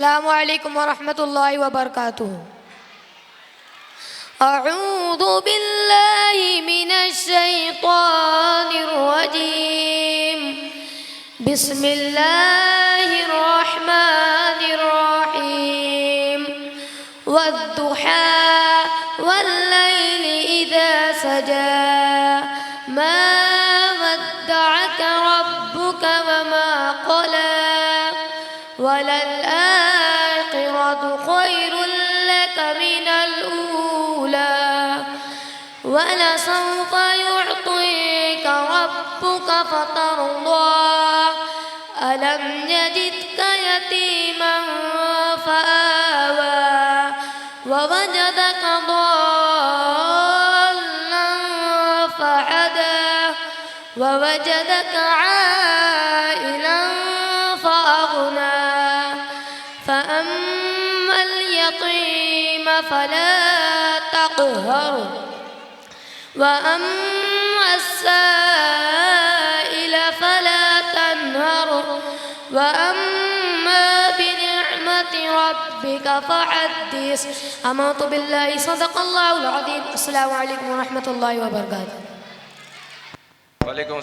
السلام عليكم ورحمة الله وبركاته. أعوذ بالله من الشيطان الرجيم. بسم الله الرحمن الرحيم. والضحى والليل إذا سجى ما ودعك ربك وما قلى وللآخرة خير لك من الأولى ولسوف يعطيك ربك فترضى ألم يجدك يتيما فآوى ووجدك ضالا فهدى ووجدك عائلا فأغنى فأما اليتيم فلا تقهر وأما السائل فلا تنهر وأما بنعمة ربك فحدث. آمنت بالله صدق الله العظيم. السلام عليكم ورحمة الله وبركاته. ওয়ালাইকুম